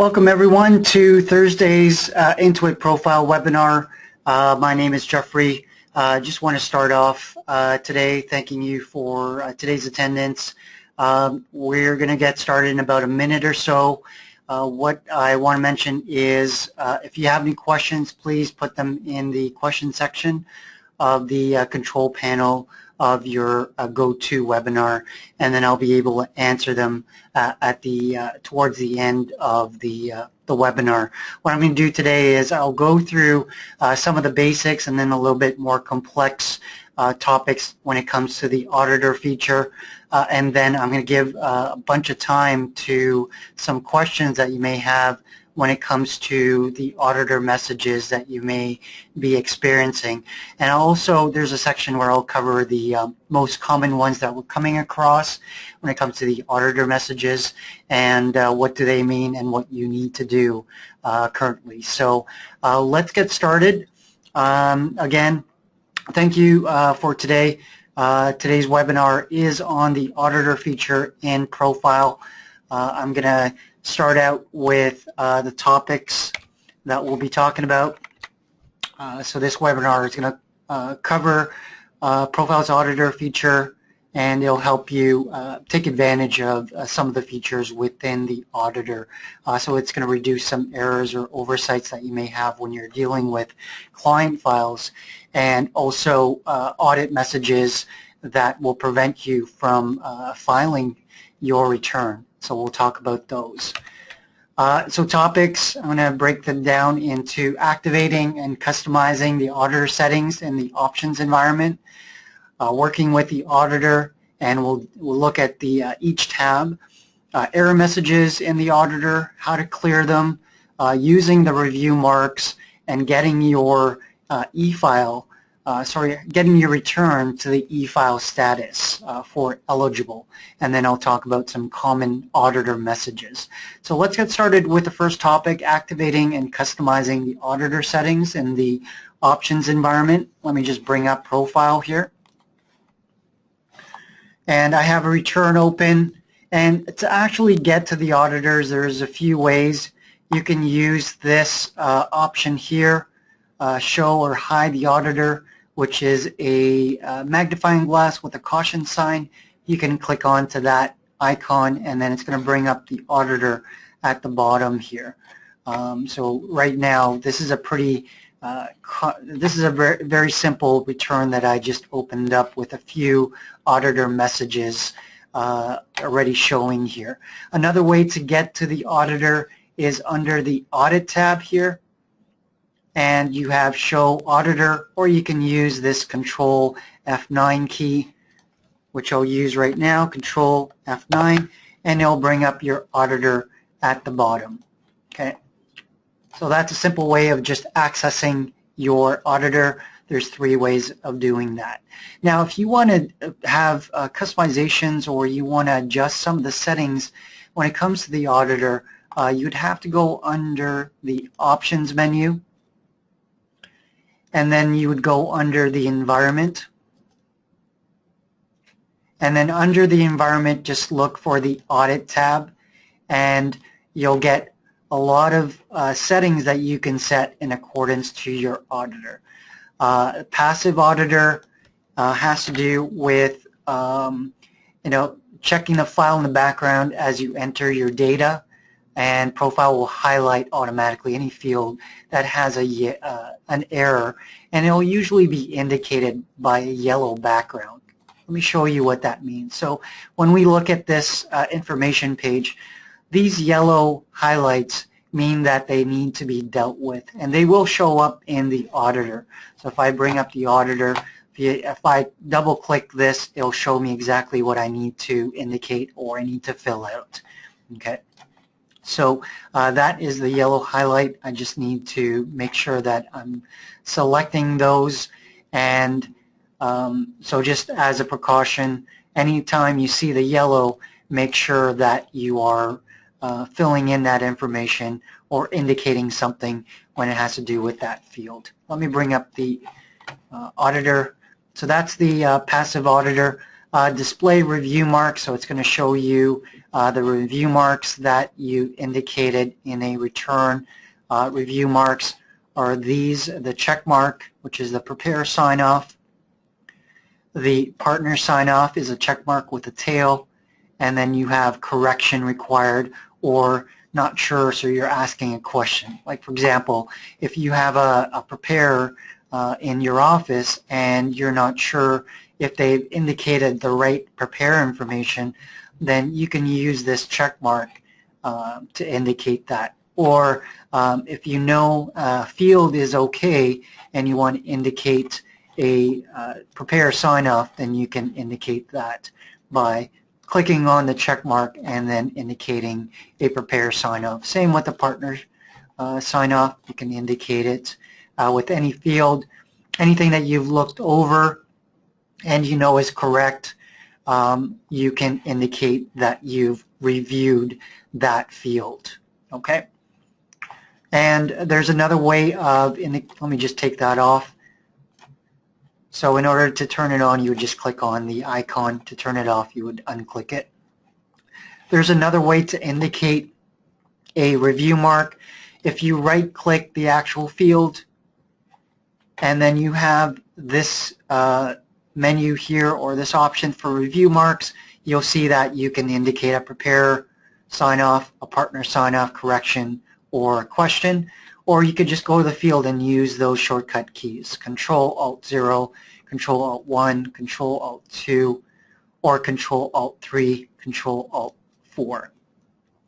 Welcome everyone to Thursday's Intuit Profile webinar. My name is Jeffrey. Just want to start off today thanking you for today's attendance. We're going to get started in about a minute or so. What I want to mention is if you have any questions, please put them in the question section of the control panel of your GoToWebinar, and then I'll be able to answer them at the towards the end of the webinar. What I'm going to do today is I'll go through some of the basics and then a little bit more complex topics when it comes to the Auditor feature, and then I'm going to give a bunch of time to some questions that you may have when it comes to the Auditor messages that you may be experiencing. And also there's a section where I'll cover the most common ones that we're coming across when it comes to the Auditor messages and what do they mean and what you need to do currently. So let's get started. Again, thank you for today. Today's webinar is on the Auditor feature in ProFile. I'm going to start out with the topics that we'll be talking about. So this webinar is going to cover ProFile's Auditor feature, and it'll help you take advantage of some of the features within the Auditor. So it's going to reduce some errors or oversights that you may have when you're dealing with client files, and also audit messages that will prevent you from filing your return. So we'll talk about those. So topics, I'm going to break them down into activating and customizing the Auditor settings in the options environment, working with the Auditor, and we'll look at the each tab, error messages in the Auditor, how to clear them, using the review marks, and getting your getting your return to the e-file status for eligible. And then I'll talk about some common Auditor messages. So let's get started with the first topic, activating and customizing the Auditor settings in the options environment. Let me just bring up ProFile here. And I have a return open. And to actually get to the Auditors, there's a few ways. You can use this option here, show or hide the Auditor, which is a magnifying glass with a caution sign. You can click onto that icon, and then it's going to bring up the Auditor at the bottom here. So right now, this is a pretty, very simple return that I just opened up with a few Auditor messages already showing here. Another way to get to the Auditor is under the Audit tab here, and you have Show Auditor, or you can use this Control F9 key, which I'll use right now, Control F9, and it'll bring up your Auditor at the bottom. Okay, so that's a simple way of just accessing your Auditor. There's three ways of doing that. Now, if you want to have customizations, or you want to adjust some of the settings when it comes to the Auditor, you'd have to go under the Options menu, and then you would go under the Environment, and then under the Environment just look for the Audit tab, and you'll get a lot of settings that you can set in accordance to your Auditor. Passive Auditor has to do with checking the file in the background as you enter your data, and ProFile will highlight automatically any field that has an error, and it will usually be indicated by a yellow background. Let me show you what that means. So when we look at this information page, these yellow highlights mean that they need to be dealt with, and they will show up in the Auditor. So if I bring up the Auditor, if I double click this, it'll show me exactly what I need to indicate or I need to fill out. Okay. So that is the yellow highlight. I just need to make sure that I'm selecting those, and so just as a precaution, anytime you see the yellow, make sure that you are filling in that information or indicating something when it has to do with that field. Let me bring up the Auditor. So that's the passive Auditor. display review marks, so it's going to show you the review marks that you indicated in a return. Review marks are these: the check mark, which is the prepare sign off. The partner sign off is a check mark with a tail, and then you have correction required or not sure, so you're asking a question. Like, for example, if you have a preparer in your office and you're not sure if they've indicated the right prepare information, then you can use this check mark to indicate that. Or if you know a field is okay and you want to indicate a prepare sign off, then you can indicate that by clicking on the check mark and then indicating a prepare sign off. Same with the partner sign off. You can indicate it with any field. Anything that you've looked over and you know is correct, you can indicate that you've reviewed that field. Okay? And there's another way of, let me just take that off. So in order to turn it on, you would just click on the icon. To turn it off, you would unclick it. There's another way to indicate a review mark. If you right-click the actual field, and then you have this menu here, or this option for review marks, you'll see that you can indicate a prepare sign-off, a partner sign-off, correction, or a question. Or you could just go to the field and use those shortcut keys: Control-Alt-0, Control-Alt-1, Control-Alt-2, or Control-Alt-3, Control-Alt-4.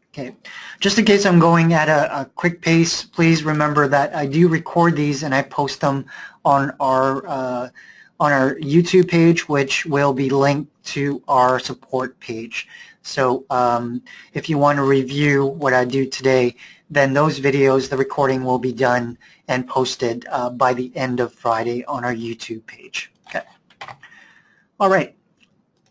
Okay. Just in case I'm going at a quick pace, please remember that I do record these and I post them on our YouTube page, which will be linked to our support page. So if you want to review what I do today, then those videos, the recording will be done and posted by the end of Friday on our YouTube page. Okay. All right.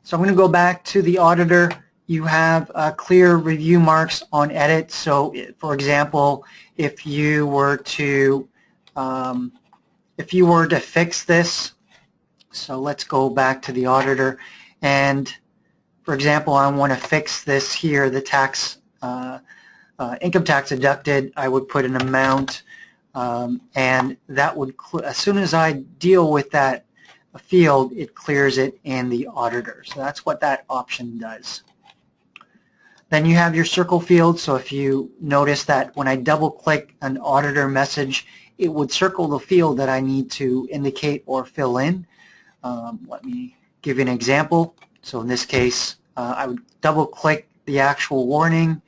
So I'm going to go back to the auditor. You have clear review marks on edit. So, for example, if you were to fix this, so let's go back to the auditor, and for example, I want to fix this here, the tax. Income tax deducted, I would put an amount, and that would, as soon as I deal with that field, it clears it in the auditor. So that's what that option does. Then you have your circle field. So if you notice that when I double click an auditor message, it would circle the field that I need to indicate or fill in. Let me give you an example. So in this case, I would double click the actual warning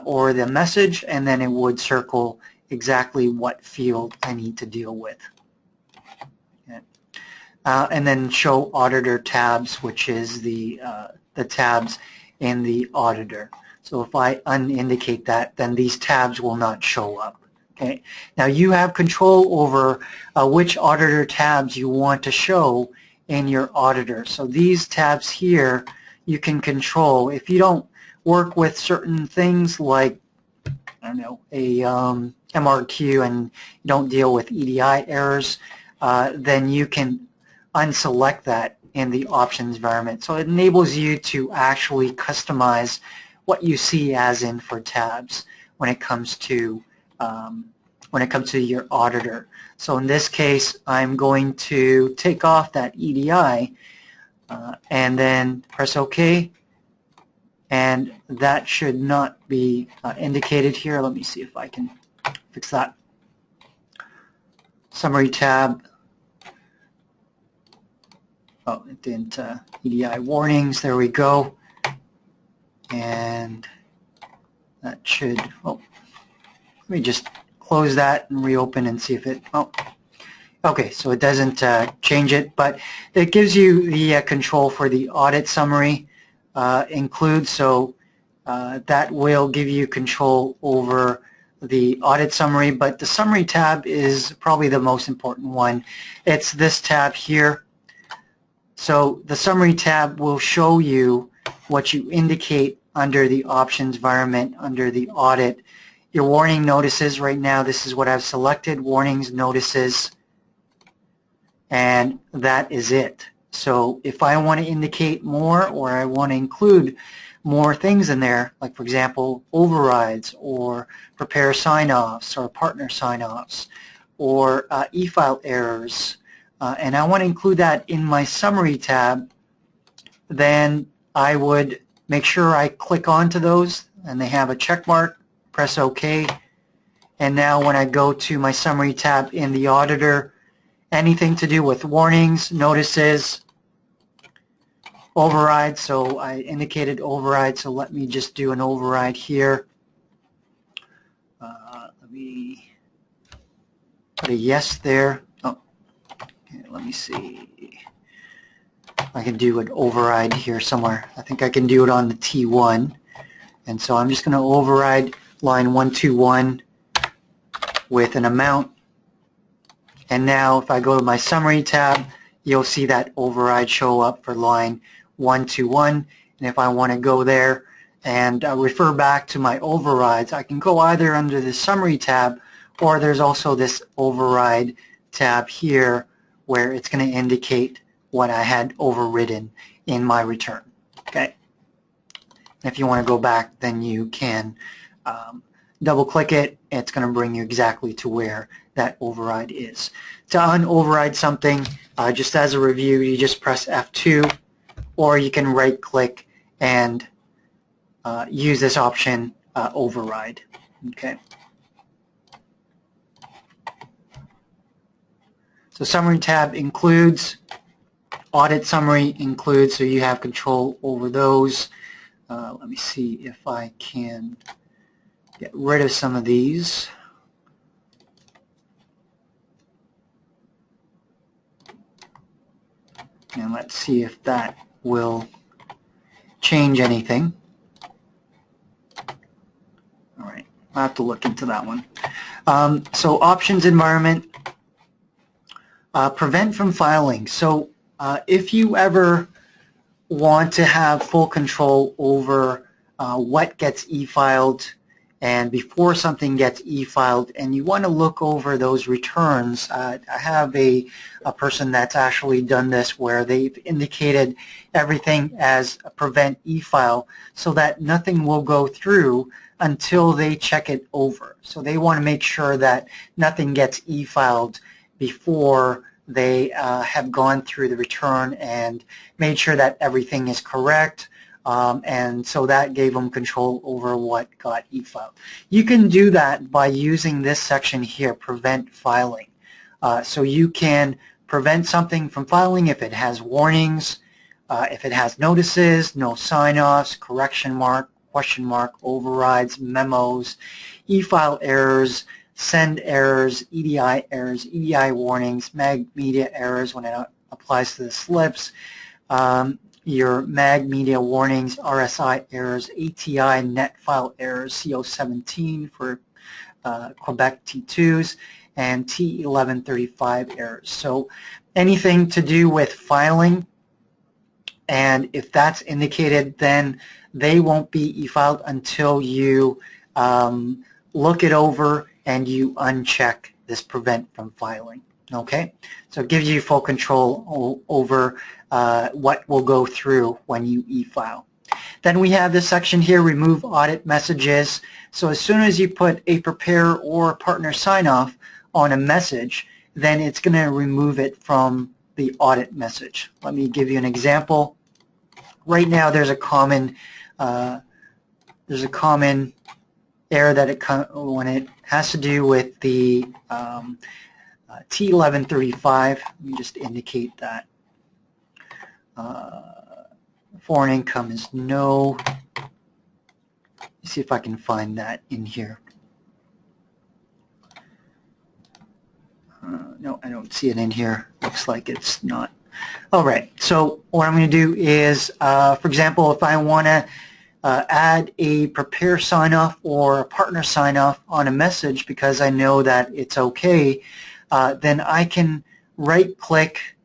or the message, and then it would circle exactly what field I need to deal with. Okay. And then show auditor tabs, which is the tabs in the auditor. So if I unindicate that, then these tabs will not show up. Okay. Now you have control over which auditor tabs you want to show in your auditor. So these tabs here you can control. If you don't work with certain things like, I don't know, a MRQ, and you don't deal with EDI errors, then you can unselect that in the options environment. So it enables you to actually customize what you see as in for tabs when it comes to your auditor. So in this case, I'm going to take off that EDI and then press OK. And that should not be indicated here. Let me see if I can fix that. Summary tab. Oh, it didn't. EDI warnings. There we go. And that should. Oh, let me just close that and reopen and see if it. Oh, okay. So it doesn't change it, but it gives you the control for the audit summary. Include, so that will give you control over the audit summary, but the summary tab is probably the most important one. It's this tab here. So the summary tab will show you what you indicate under the options environment, under the audit. Your warning notices right now, this is what I've selected, warnings, notices, and that is it. So if I want to indicate more or I want to include more things in there, like for example overrides or prepare sign-offs or partner sign-offs or e-file errors, and I want to include that in my summary tab, then I would make sure I click onto those and they have a check mark, press OK, and now when I go to my summary tab in the Auditor, anything to do with warnings, notices, override, so I indicated override, so let me just do an override here. Let me put a yes there. Oh, okay, let me see. I can do an override here somewhere. I think I can do it on the T1. And so I'm just going to override line 121 with an amount. And now if I go to my summary tab, you'll see that override show up for line 121. And if I want to go there and refer back to my overrides, I can go either under the summary tab, or there's also this override tab here where it's going to indicate what I had overridden in my return. Okay. If you want to go back, then you can double click it. It's going to bring you exactly to where that override is. To un-override something, just as a review, you just press F2, or you can right click and use this option, override. Okay. So summary tab includes, audit summary includes, so you have control over those. Let me see if I can get rid of some of these. And let's see if that will change anything. All right, I'll have to look into that one. So options environment, prevent from filing. So if you ever want to have full control over what gets e-filed, and before something gets e-filed, and you want to look over those returns, I have a person that's actually done this where they've indicated everything as a prevent e-file so that nothing will go through until they check it over. So they want to make sure that nothing gets e-filed before they have gone through the return and made sure that everything is correct, and so that gave them control over what got e-filed. You can do that by using this section here, prevent filing. So you can prevent something from filing if it has warnings, if it has notices, no sign-offs, correction mark, question mark, overrides, memos, e-file errors, send errors, EDI warnings, mag media errors when it applies to the slips, your mag media warnings, RSI errors, ATI net file errors, CO17 for Quebec T2s, and T1135 errors. So anything to do with filing, and if that's indicated, then they won't be e-filed until you look it over and you uncheck this prevent from filing. Okay, so it gives you full control over what will go through when you e-file. Then we have this section here, remove audit messages. So as soon as you put a prepare or partner sign-off on a message, then it's going to remove it from the audit message. Let me give you an example. Right now there's a common error that when it has to do with the T1135. Let me just indicate that. Foreign income is no. Let's see if I can find that in here. No, I don't see it in here. Looks like it's not. All right, so what I'm going to do is, for example, if I want to add a prepare sign-off or a partner sign-off on a message because I know that it's okay, then I can right-click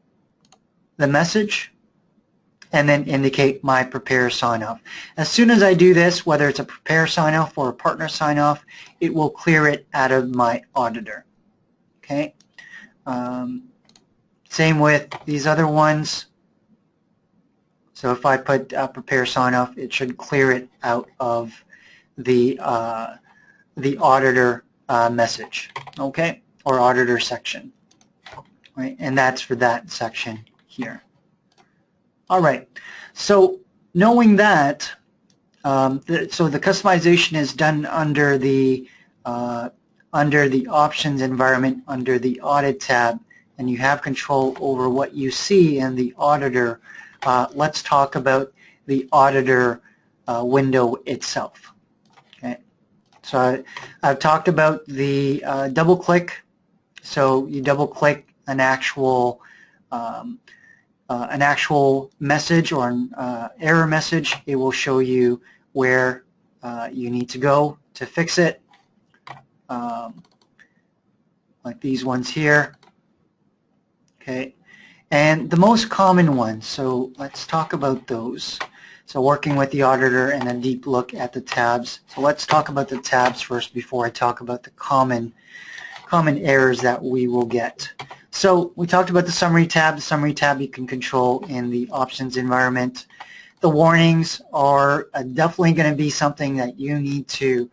the message and then indicate my prepare sign-off. As soon as I do this, whether it's a prepare sign-off or a partner sign-off, it will clear it out of my auditor. Okay. Same with these other ones. So if I put prepare sign off, it should clear it out of the auditor message, okay, or auditor section, right? And that's for that section here. All right. So knowing that, so the customization is done under the options environment under the audit tab, and you have control over what you see in the auditor. Let's talk about the auditor window itself. Okay. So I've talked about the double click. So you double click an actual message or an error message. It will show you where you need to go to fix it, like these ones here. Okay, and the most common ones, so let's talk about those. So working with the auditor and a deep look at the tabs. So let's talk about the tabs first before I talk about the common errors that we will get. So we talked about the summary tab. The summary tab you can control in the options environment. The warnings are definitely going to be something that you need to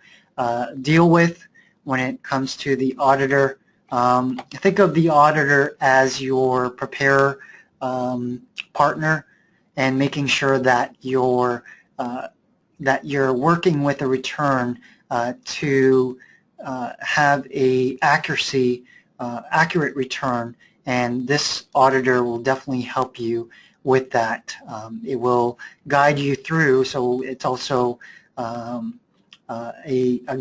deal with when it comes to the auditor. Think of the auditor as your preparer partner, and making sure that you're working with a return to have a accurate return, and this auditor will definitely help you with that. It will guide you through, so it's also a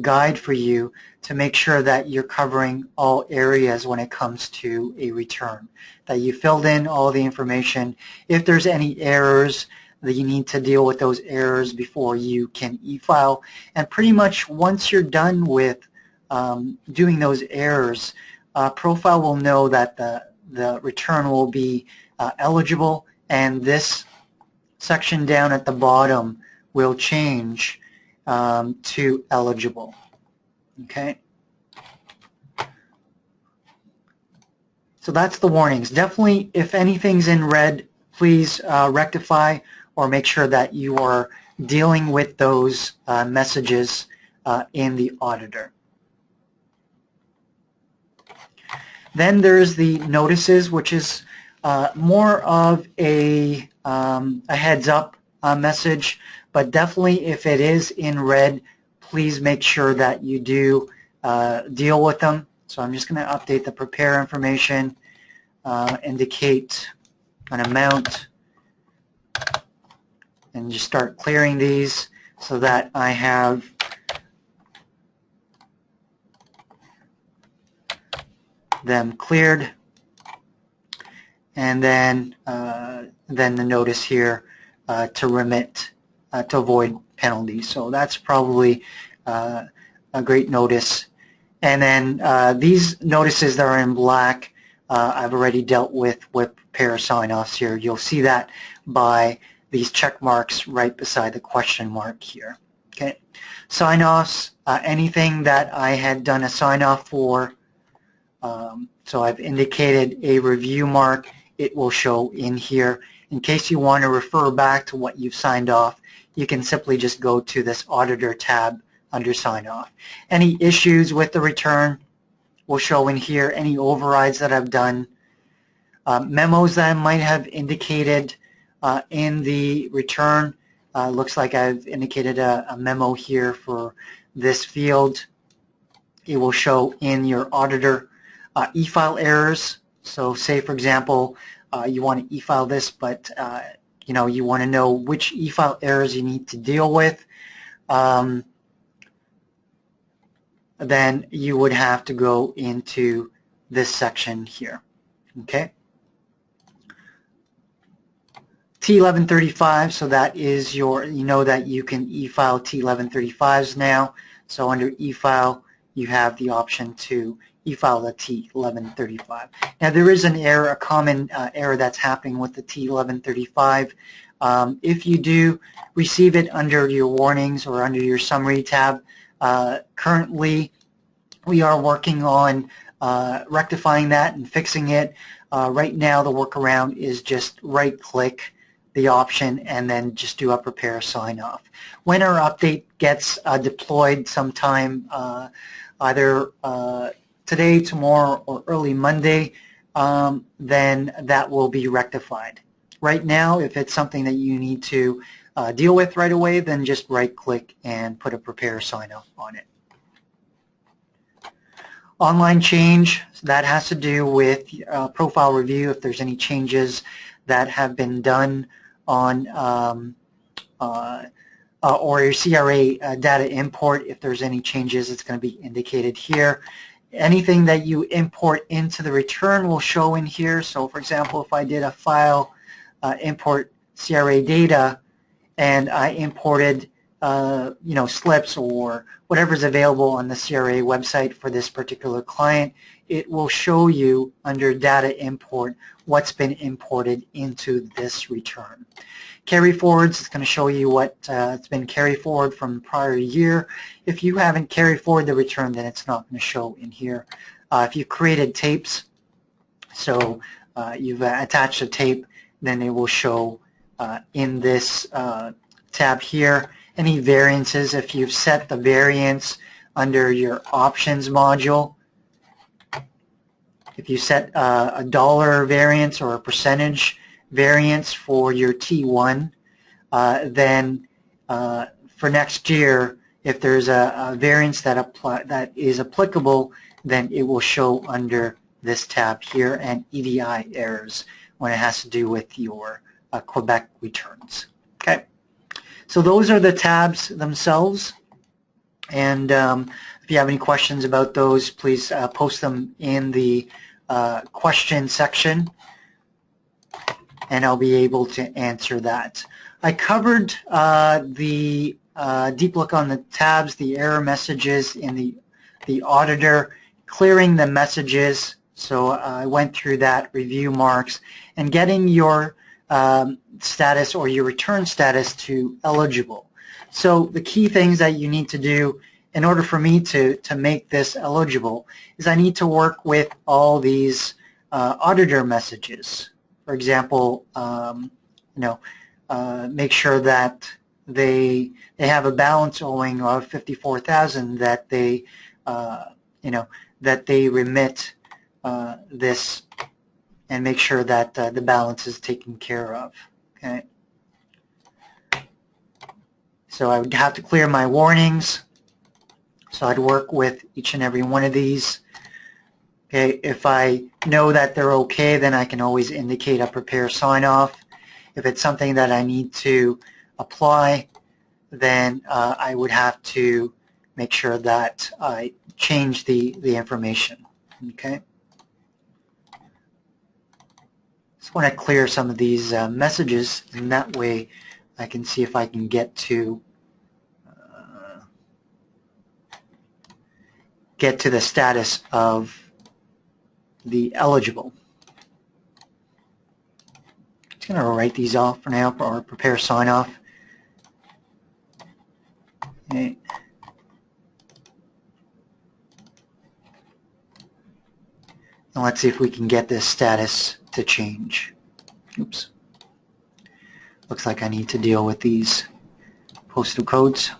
guide for you to make sure that you're covering all areas when it comes to a return, that you filled in all the information. If there's any errors, that you need to deal with those errors before you can e-file. And pretty much once you're done with doing those errors, ProFile will know that the return will be eligible, and this section down at the bottom will change to eligible. Okay. So that's the warnings. Definitely, if anything's in red, please rectify or make sure that you are dealing with those messages in the auditor. Then there's the notices, which is more of a heads up message, but definitely if it is in red, please make sure that you do deal with them. So I'm just going to update the prepare information, indicate an amount, and just start clearing these so that I have them cleared, and then the notice here to remit to avoid penalties. So that's probably a great notice. And then these notices that are in black, I've already dealt with prepare sign-offs here. You'll see that by these check marks right beside the question mark here. Okay, sign-offs, anything that I had done a sign-off for. So I've indicated a review mark. It will show in here. In case you want to refer back to what you've signed off, you can simply just go to this auditor tab under sign off. Any issues with the return will show in here. Any overrides that I've done, memos that I might have indicated in the return. Looks like I've indicated a memo here for this field. It will show in your auditor. E-file errors. So say, for example, you want to e-file this, but you know, you want to know which e-file errors you need to deal with. Then you would have to go into this section here. Okay. T1135, so that is your, you know that you can e-file T1135s now. So under e-file, you have the option to e-file the T1135. Now there is an error, a common error that's happening with the T1135. If you do receive it under your warnings or under your summary tab, currently we are working on rectifying that and fixing it. Right now the workaround is just right-click the option and then just do a prepare sign off. When our update gets deployed sometime either today, tomorrow, or early Monday, then that will be rectified. Right now, if it's something that you need to deal with right away, then just right-click and put a prepare sign-off on it. Online change, that has to do with profile review, if there's any changes that have been done on or your CRA data import. If there's any changes, it's going to be indicated here. Anything that you import into the return will show in here. So for example, if I did a file import CRA data and I imported slips or whatever's available on the CRA website for this particular client, it will show you under data import what's been imported into this return. Carry forwards, it's going to show you what it's been carried forward from the prior year. If you haven't carried forward the return, then it's not going to show in here. If you created tapes, so you've attached a tape, then it will show in this tab here. Any variances, if you've set the variance under your options module, if you set a dollar variance or a percentage variance for your T1, then for next year, if there's a variance that is applicable, then it will show under this tab here, and EDI errors when it has to do with your Quebec returns. Okay, so those are the tabs themselves, and if you have any questions about those, please post them in the question section, and I'll be able to answer that. I covered the deep look on the tabs, the error messages in the auditor, clearing the messages. So I went through that, review marks, and getting your status or your return status to eligible. So the key things that you need to do in order for me to make this eligible is I need to work with all these auditor messages. For example, make sure that they have a balance owing of $54,000, that they that they remit this, and make sure that the balance is taken care of. Okay. So I would have to clear my warnings. So I'd work with each and every one of these. Okay, if I know that they're okay, then I can always indicate a prepare sign off. If it's something that I need to apply, then I would have to make sure that I change the information. Okay. Just want to clear some of these messages, and that way I can see if I can get to the status of the eligible. Just going to write these off for now, or prepare sign off. Okay. And let's see if we can get this status to change. Oops. Looks like I need to deal with these postal codes.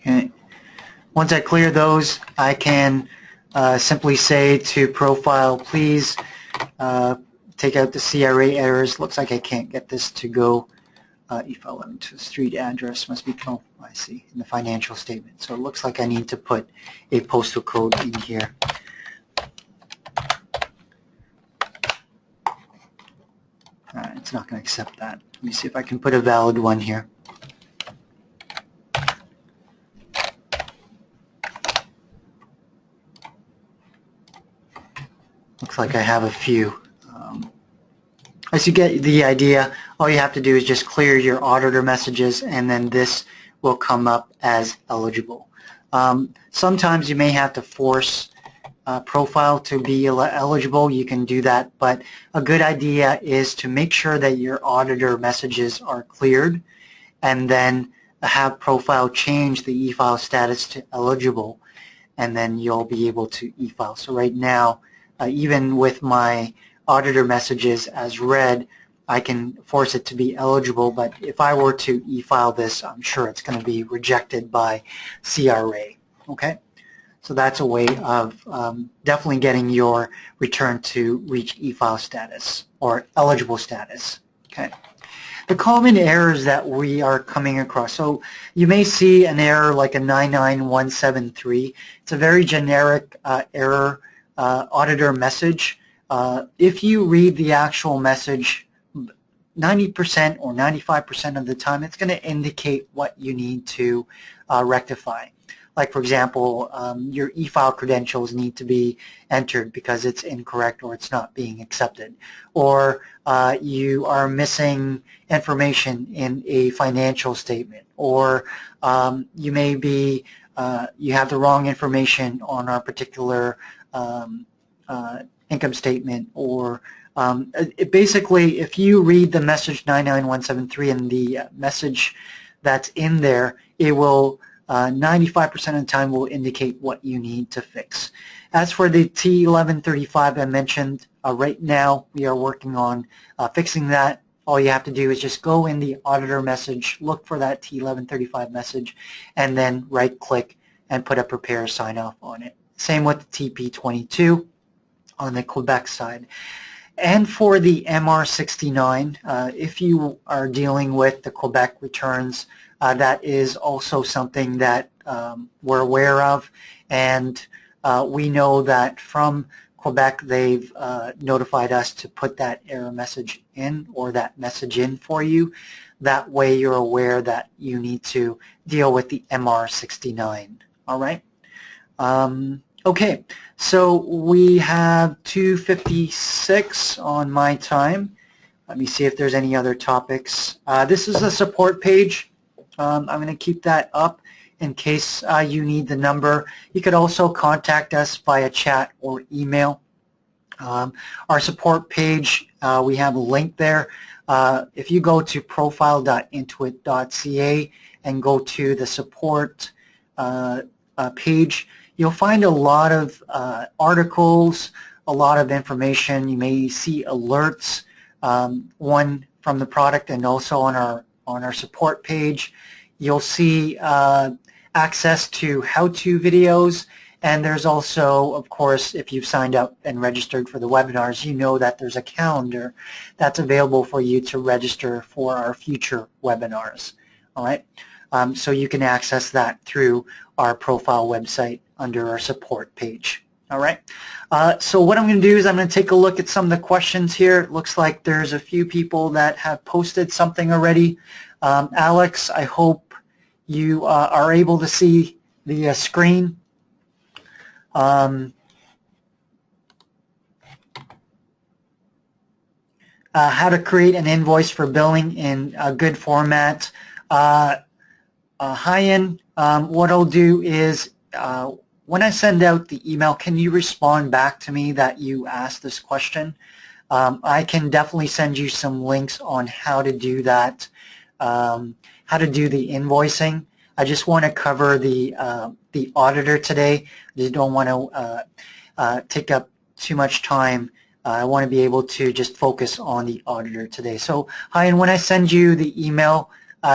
Okay. Once I clear those, I can simply say to ProFile, please take out the CRA errors. Looks like I can't get this to go. E11 to street address must be, oh, I see, in the financial statement. So it looks like I need to put a postal code in here. It's not going to accept that. Let me see if I can put a valid one here. Looks like I have a few. As you get the idea, all you have to do is just clear your auditor messages, and then this will come up as eligible. Sometimes you may have to force ProFile to be eligible. You can do that, but a good idea is to make sure that your auditor messages are cleared, and then have ProFile change the e-file status to eligible, and then you'll be able to e-file. So right now, even with my auditor messages as read, I can force it to be eligible, but if I were to e-file this, I'm sure it's going to be rejected by CRA. Okay, so that's a way of definitely getting your return to reach e-file status or eligible status. Okay. The common errors that we are coming across. So you may see an error like a 99173. It's a very generic error auditor message. If you read the actual message 90% or 95% of the time, it's going to indicate what you need to rectify. Like, for example, your e-file credentials need to be entered because it's incorrect or it's not being accepted. Or you are missing information in a financial statement. Or you may be, you have the wrong information on our particular income statement. Or basically, if you read the message 99173 and the message that's in there, it will 95% of the time will indicate what you need to fix. As for the T1135 I mentioned, right now we are working on fixing that. All you have to do is just go in the auditor message, look for that T1135 message, and then right-click and put a prepare sign-off on it. Same with the TP22 on the Quebec side. And for the MR69, if you are dealing with the Quebec returns, that is also something that we're aware of, and we know that from Quebec they've notified us to put that error message in or that message in for you. That way you're aware that you need to deal with the MR69. All right. Okay, so we have 2:56 on my time. Let me see if there's any other topics. This is a support page. I'm going to keep that up in case you need the number. You could also contact us via chat or email. Our support page, we have a link there. If you go to profile.intuit.ca and go to the support page, you'll find a lot of articles, a lot of information. You may see alerts, one from the product and also on our support page. You'll see access to how-to videos, and there's also, of course, if you've signed up and registered for the webinars, you know that there's a calendar that's available for you to register for our future webinars. All right, so you can access that through our profile website under our support page. All right, so what I'm going to do is I'm going to take a look at some of the questions here. It looks like there's a few people that have posted something already. Alex, I hope you are able to see the screen. How to create an invoice for billing in a good format. Hyan, what I'll do is when I send out the email, can you respond back to me that you asked this question? I can definitely send you some links on how to do that, how to do the invoicing. I just want to cover the auditor today. I just don't want to take up too much time. I want to be able to just focus on the auditor today. So, Hyan, when I send you the email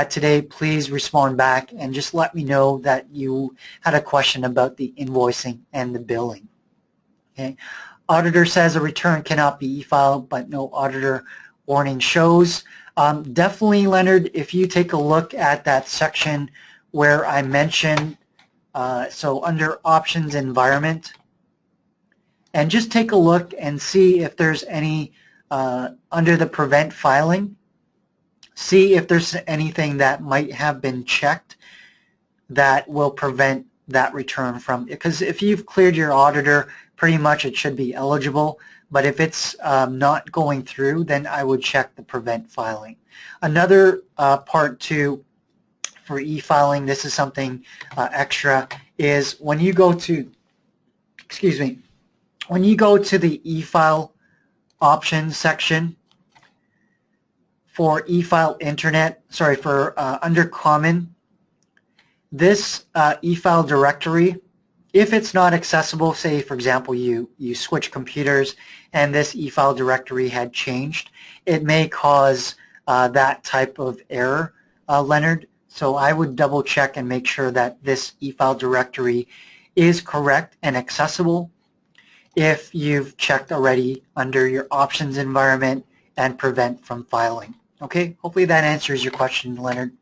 today, please respond back and just let me know that you had a question about the invoicing and the billing. Okay. Auditor says a return cannot be e-filed, but no auditor warning shows. Definitely, Leonard, if you take a look at that section where I mentioned, so under options environment, and just take a look and see if there's any, under the prevent filing, see if there's anything that might have been checked that will prevent that return from, because if you've cleared your auditor, pretty much it should be eligible, but if it's not going through, then I would check the prevent filing. Another part too for e-filing, this is something extra, is when you go to, excuse me, when you go to the e-file options section for e-file internet, sorry, for under common, this e-file directory, if it's not accessible, say for example you switch computers and this e-file directory had changed, it may cause that type of error, Leonard. So I would double check and make sure that this e-file directory is correct and accessible if you've checked already under your options environment and prevent from filing. Okay, hopefully that answers your question, Leonard.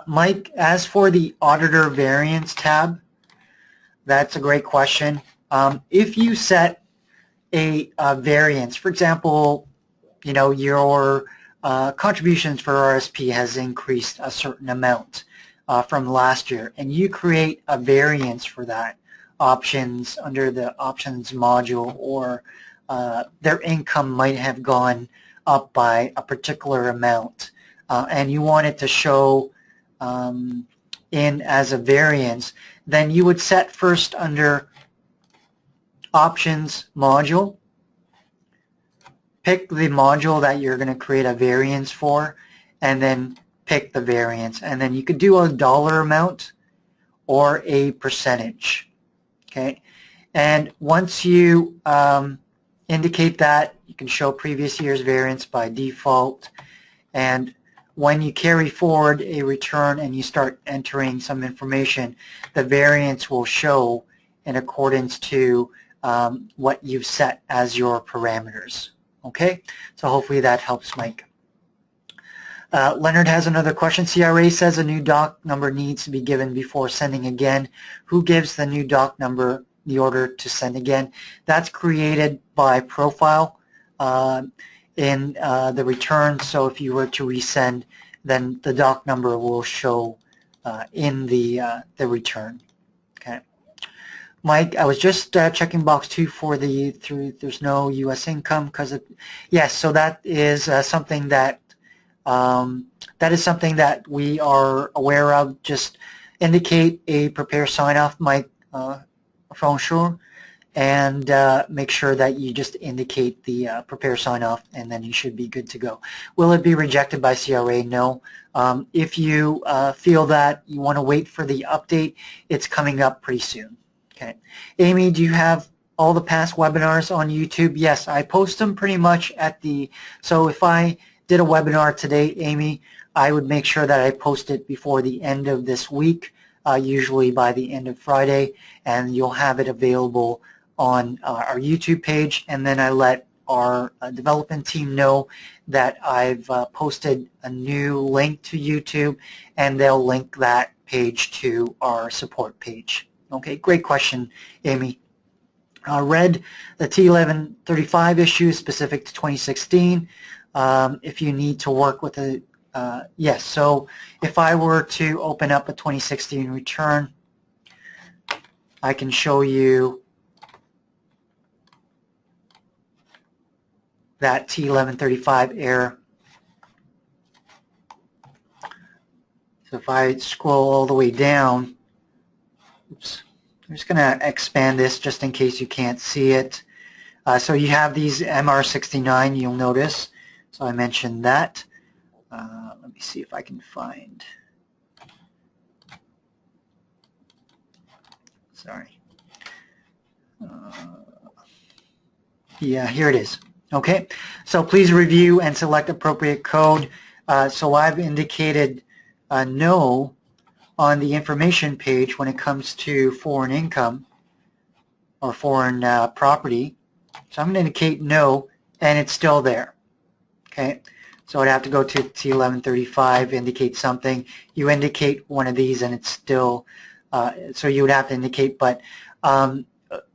Mike, as for the auditor variance tab, that's a great question. If you set a variance, for example, you know, your contributions for RSP has increased a certain amount from last year, and you create a variance for that options under the options module, or their income might have gone up by a particular amount, and you want it to show in as a variance, then you would set first under options module, pick the module that you're going to create a variance for, and then pick the variance. And then you could do a dollar amount or a percentage. Okay, and once you indicate that, you can show previous year's variance by default, and when you carry forward a return and you start entering some information, the variance will show in accordance to what you've set as your parameters. Okay, so hopefully that helps, Mike. Leonard has another question. CRA says a new doc number needs to be given before sending again. Who gives the new doc number the order to send again? That's created by ProFile in the return. So if you were to resend, then the doc number will show in the return. Okay, Mike, I was just checking box 2 for there's no U.S. income because yes. So that is something that we are aware of. Just indicate a prepare sign off, Mike, phone sure, and make sure that you just indicate the prepare sign off, and then you should be good to go. Will it be rejected by CRA? No. If you feel that you want to wait for the update, it's coming up pretty soon. Okay. Amy, do you have all the past webinars on YouTube? Yes, I post them pretty much at so if I did a webinar today, Amy, I would make sure that I post it before the end of this week, usually by the end of Friday, and you'll have it available on our YouTube page, and then I let our development team know that I've posted a new link to YouTube, and they'll link that page to our support page. Okay, great question, Amy. Red, the T1135 issue is specific to 2016. If you need to work with a, yes, so if I were to open up a 2016 return, I can show you that T1135 error. So if I scroll all the way down, oops, I'm just going to expand this just in case you can't see it. So you have these MR69, you'll notice. So I mentioned that. Let me see if I can find. Sorry. Yeah, here it is. Okay, so please review and select appropriate code. So I've indicated no on the information page when it comes to foreign income or foreign property. So I'm going to indicate no, and it's still there. Okay, so I'd have to go to T1135, indicate something. You indicate one of these, and it's still, so you would have to indicate, but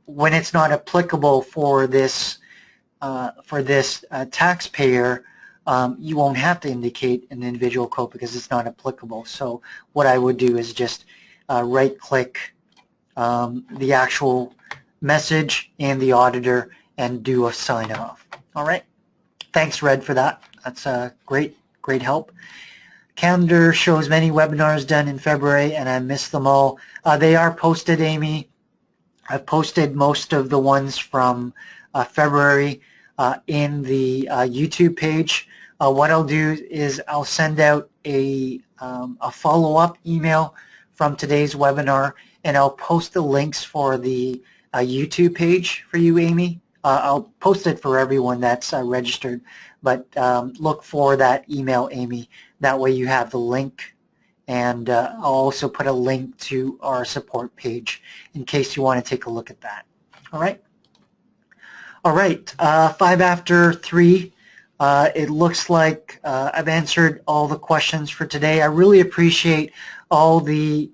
when it's not applicable for this taxpayer, you won't have to indicate an individual code because it's not applicable. So what I would do is just right-click the actual message and the auditor and do a sign-off. All right. Thanks, Red, for that. That's a great help. Calendar shows many webinars done in February, and I missed them all. They are posted, Amy. I've posted most of the ones from February in the YouTube page. what I'll do is I'll send out a follow-up email from today's webinar, and I'll post the links for the YouTube page for you, Amy. I'll post it for everyone that's registered, but look for that email, Amy. That way you have the link, and I'll also put a link to our support page in case you want to take a look at that. All right? All right, 5 after 3. It looks like I've answered all the questions for today. I really appreciate all the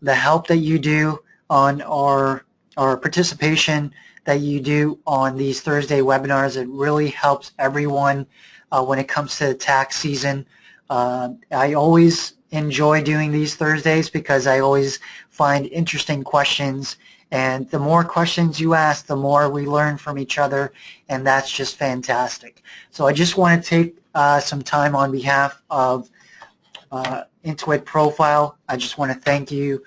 help that you do on our participation that you do on these Thursday webinars. It really helps everyone when it comes to the tax season. I always enjoy doing these Thursdays because I always find interesting questions, and the more questions you ask, the more we learn from each other, and that's just fantastic. So I just want to take some time on behalf of Intuit ProFile. I just want to thank you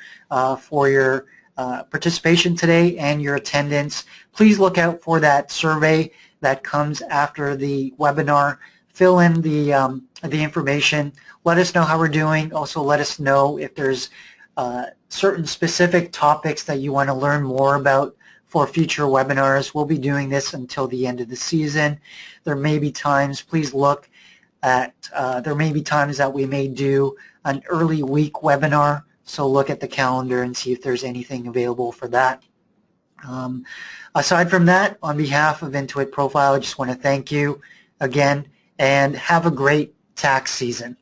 for your participation today and your attendance. Please look out for that survey that comes after the webinar. Fill in the information. Let us know how we're doing. Also, let us know if there's certain specific topics that you want to learn more about for future webinars. We'll be doing this until the end of the season. There may be times, please look at, there may be times that we may do an early week webinar, so look at the calendar and see if there's anything available for that. Aside from that, on behalf of Intuit ProFile, I just want to thank you again and have a great tax season.